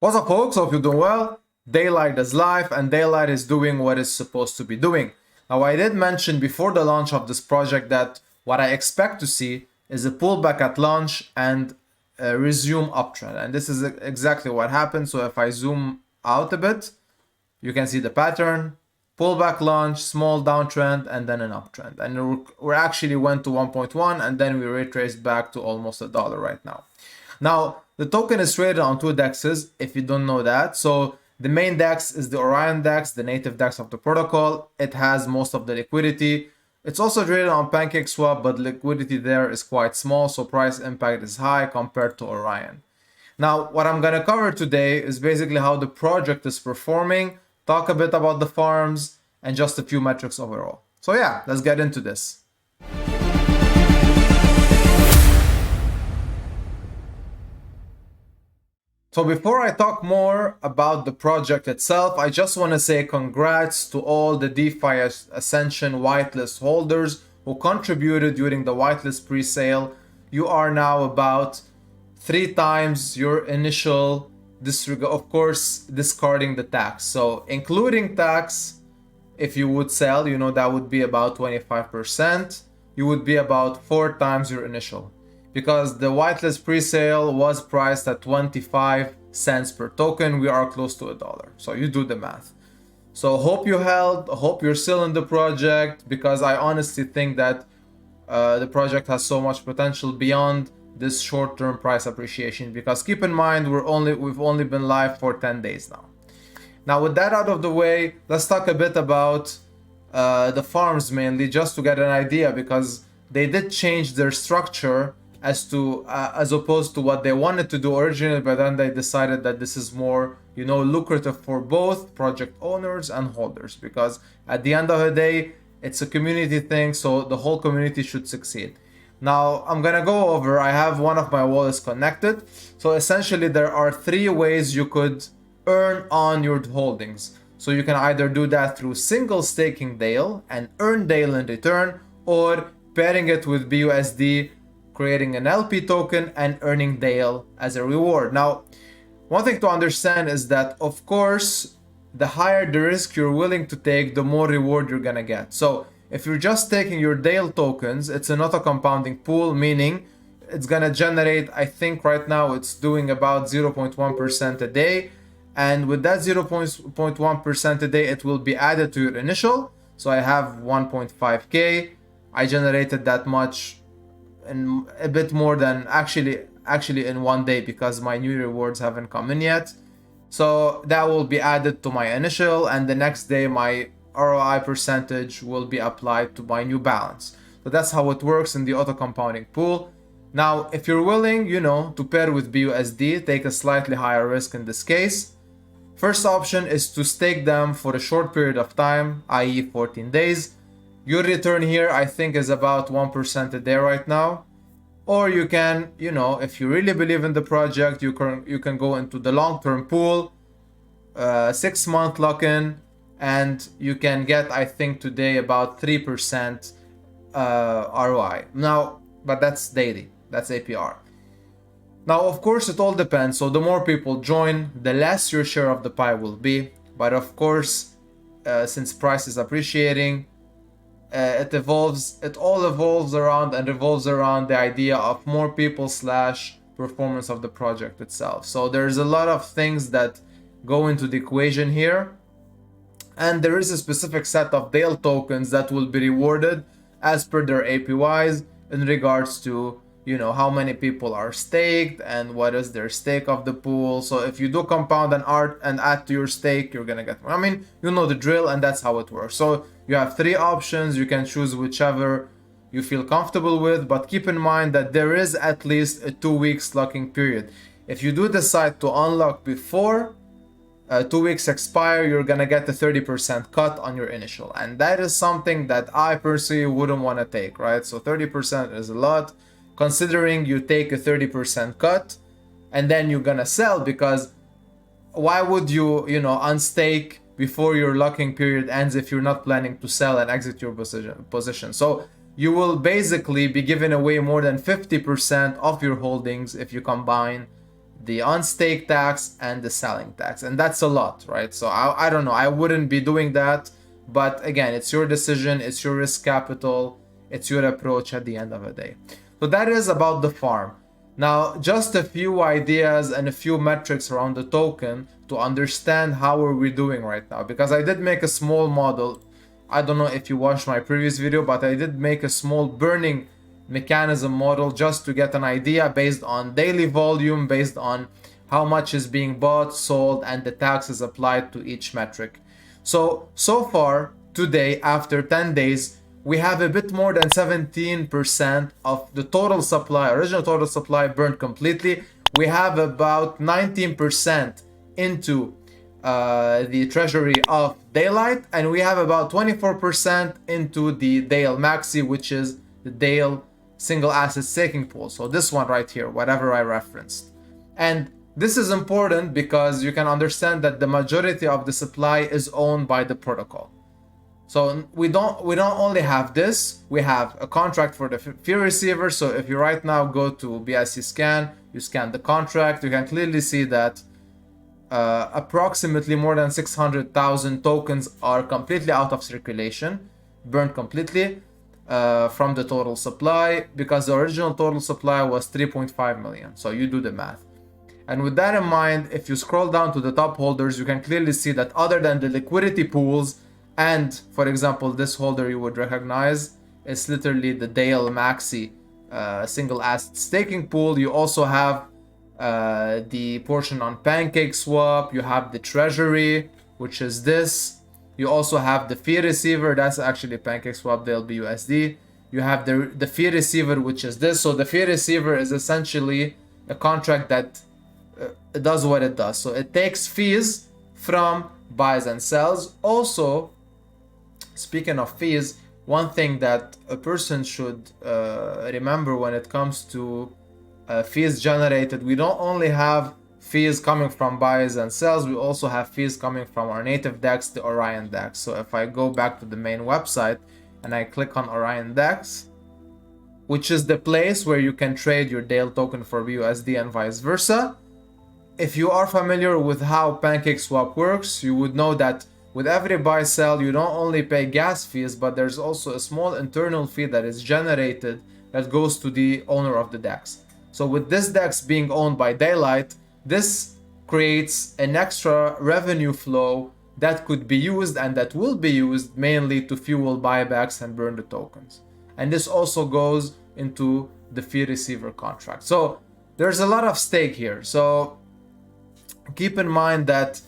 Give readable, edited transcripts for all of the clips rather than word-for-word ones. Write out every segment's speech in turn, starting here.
What's up, folks? Hope you're doing well. Daylight is live and Daylight is doing what it's supposed to be doing. Now, I did mention before the launch of this project that what I expect to see is a pullback at launch and a resume uptrend. And this is exactly what happened. So if I zoom out a bit, you can see the pattern, pullback launch, small downtrend, and then an uptrend. And we actually went to 1.1 and then we retraced back to almost $1 right now. Now, the token is traded on two dexes, if you don't know that. So the main dex is the Orion dex, the native dex of the protocol. It has most of the liquidity. It's also traded on PancakeSwap, but liquidity there is quite small, so price impact is high compared to Orion. Now, what I'm going to cover today is basically how the project is performing, talk a bit about the farms, and just a few metrics overall. So yeah, let's get into this. So before I talk more about the project itself, I just want to say congrats to all the DeFi Ascension whitelist holders who contributed during the whitelist pre-sale. You are now about 3 times your initial disregard, of course, discarding the tax. So including tax, if you would sell, that would be about 25%. You would be about 4 times your initial. Because the whitelist pre-sale was priced at 25 cents per token, we are close to $1. So you do the math. So hope you held, hope you're still in the project, because I honestly think that the project has so much potential beyond this short-term price appreciation. Because keep in mind, we've only been live for 10 days now. Now with that out of the way, let's talk a bit about the farms mainly, just to get an idea, because they did change their structure as opposed to what they wanted to do originally, but then they decided that this is more lucrative for both project owners and holders, because at the end of the day it's a community thing, so the whole community should succeed. Now I'm gonna go over, I have one of my wallets connected. So essentially there are 3 ways you could earn on your holdings. So you can either do that through single staking Dayl and earn Dayl in return, or pairing it with BUSD, creating an LP token and earning Dayl as a reward. Now, one thing to understand is that, of course, the higher the risk you're willing to take, the more reward you're gonna get. So if you're just taking your Dayl tokens, it's an auto-compounding pool, meaning it's gonna generate, I think right now it's doing about 0.1% a day. And with that 0.1% a day, it will be added to your initial. So I have 1.5K. I generated that much in a bit more than actually in 1 day, because my new rewards haven't come in yet. So that will be added to my initial, and the next day my ROI percentage will be applied to my new balance. So that's how it works in the auto compounding pool. Now, if you're willing, to pair with BUSD, take a slightly higher risk in this case. First option is to stake them for a short period of time, i.e. 14 days. Your return here, I think, is about 1% a day right now. Or you can, if you really believe in the project, you can go into the long-term pool, 6-month lock-in, and you can get, I think, today about 3% ROI. Now, but that's daily, that's APR. Now, of course, it all depends. So the more people join, the less your share of the pie will be. But of course, since price is appreciating, it all evolves around and revolves around the idea of more people / performance of the project itself. So there's a lot of things that go into the equation here, and there is a specific set of Dayl tokens that will be rewarded as per their APYs in regards to how many people are staked and what is their stake of the pool. So if you do compound and add to your stake, you're gonna get more. I mean, the drill, and that's how it works. So you have 3 options. You can choose whichever you feel comfortable with, but keep in mind that there is at least a 2 weeks locking period. If you do decide to unlock before 2 weeks expire, you're gonna get a 30% cut on your initial, and that is something that I personally wouldn't want to take, right? So 30% is a lot, considering you take a 30% cut and then you're gonna sell, because why would you unstake before your locking period ends if you're not planning to sell and exit your position? So you will basically be giving away more than 50% of your holdings if you combine the on-stake tax, and the selling tax. And that's a lot, right? So I don't know, I wouldn't be doing that. But again, it's your decision, it's your risk capital, it's your approach at the end of the day. So that is about the farm. Now, just a few ideas and a few metrics around the token to understand how are we doing right now. Because I did make a small model. I don't know if you watched my previous video, but I did make a small burning mechanism model just to get an idea based on daily volume, based on how much is being bought, sold, and the taxes applied to each metric. So far today, after 10 days, we have a bit more than 17% of the total supply, original total supply, burned completely. We have about 19% into the treasury of Daylight, and we have about 24% into the Dayl Maxi, which is the Dayl single asset staking pool. So this one right here, whatever I referenced. And this is important because you can understand that the majority of the supply is owned by the protocol. So we don't only have this, we have a contract for the fee receiver. So if you right now go to BSC scan, you scan the contract, you can clearly see that approximately more than 600,000 tokens are completely out of circulation, burned completely from the total supply, because the original total supply was 3.5 million. So you do the math. And with that in mind, if you scroll down to the top holders, you can clearly see that other than the liquidity pools, and for example, this holder you would recognize, it's literally the Dayl Maxi single asset staking pool. You also have the portion on PancakeSwap, you have the treasury, which is this. You also have the fee receiver, that's actually PancakeSwap, they'll be USD. You have the fee receiver, which is this. So the fee receiver is essentially a contract that it does what it does. So it takes fees from buys and sells. Also, speaking of fees, one thing that a person should remember when it comes to fees generated, we don't only have fees coming from buys and sells, we also have fees coming from our native DEX, the Orion DEX. So if I go back to the main website and I click on Orion DEX, which is the place where you can trade your Dayl token for BUSD and vice versa. If you are familiar with how PancakeSwap works, you would know that with every buy sell, you don't only pay gas fees, but there's also a small internal fee that is generated that goes to the owner of the DEX. So with this DEX being owned by Daylight, this creates an extra revenue flow that could be used and that will be used mainly to fuel buybacks and burn the tokens. And this also goes into the fee receiver contract. So there's a lot of stake here. So keep in mind that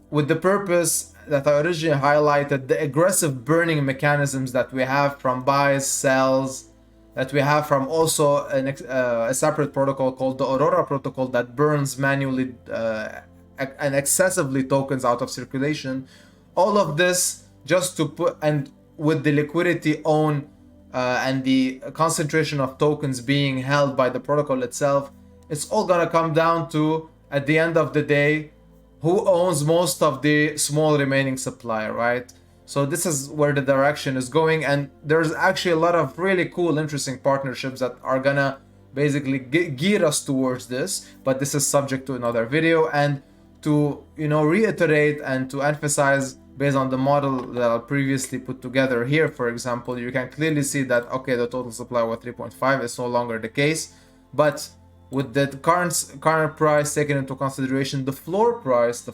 with the purpose that I originally highlighted, the aggressive burning mechanisms that we have from buys, sells, that we have from also a separate protocol called the Aurora protocol that burns manually and excessively tokens out of circulation. All of this just to put, and with the liquidity own and the concentration of tokens being held by the protocol itself, it's all gonna come down to, at the end of the day, who owns most of the small remaining supply, right? So this is where the direction is going, and there's actually a lot of really cool, interesting partnerships that are gonna basically gear us towards this, but this is subject to another video. And to, you know, reiterate and to emphasize based on the model that I previously put together here, for example, you can clearly see that, okay, the total supply was 3.5 is no longer the case, but with the current price taken into consideration, the floor price,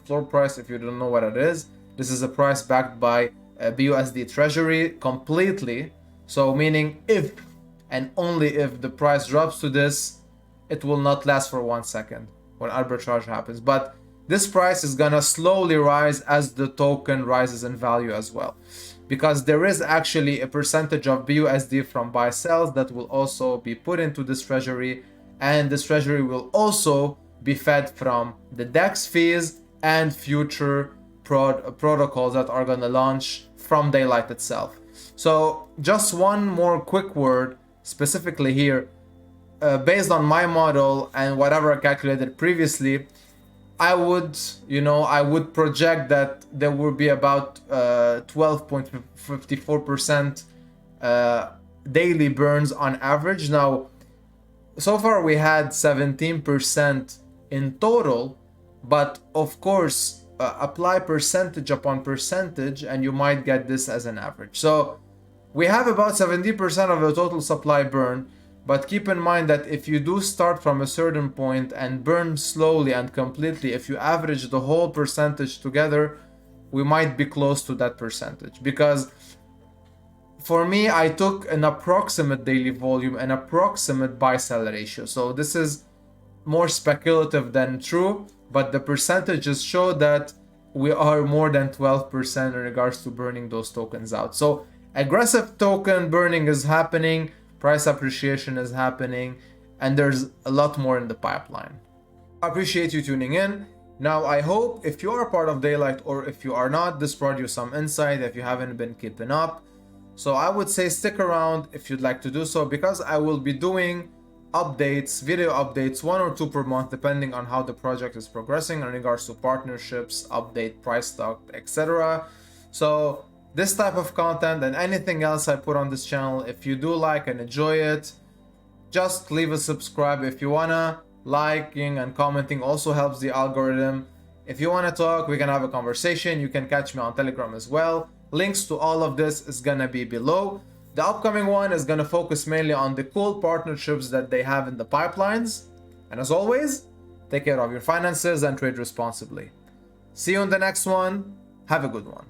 if you don't know what it is, this is a price backed by BUSD treasury completely. So meaning if and only if the price drops to this, it will not last for 1 second when arbitrage happens. But this price is gonna slowly rise as the token rises in value as well, because there is actually a percentage of BUSD from buy sells that will also be put into this treasury, and this treasury will also be fed from the DEX fees and future protocols that are going to launch from Daylight itself. So just one more quick word specifically here, based on my model and whatever I calculated previously, I would project that there will be about 12.54% daily burns on average. Now, so far we had 17% in total, but of course apply percentage upon percentage and you might get this as an average. So we have about 70% of the total supply burn, but keep in mind that if you do start from a certain point and burn slowly and completely, if you average the whole percentage together, we might be close to that percentage. Because for me, I took an approximate daily volume, an approximate buy-sell ratio. So this is more speculative than true, but the percentages show that we are more than 12% in regards to burning those tokens out. So aggressive token burning is happening, price appreciation is happening, and there's a lot more in the pipeline. I appreciate you tuning in. Now, I hope if you are part of Daylight or if you are not, this brought you some insight if you haven't been keeping up. So I would say stick around if you'd like to do so, because I will be doing updates, video updates, 1 or 2 per month, depending on how the project is progressing in regards to partnerships, update, price talk, etc. So this type of content and anything else I put on this channel, if you do like and enjoy it, just leave a subscribe. If you wanna, liking and commenting also helps the algorithm. If you wanna talk, we can have a conversation. You can catch me on Telegram as well. Links to all of this is gonna be below. The upcoming one is gonna focus mainly on the cool partnerships that they have in the pipelines. And as always, take care of your finances and trade responsibly. See you in the next one. Have a good one.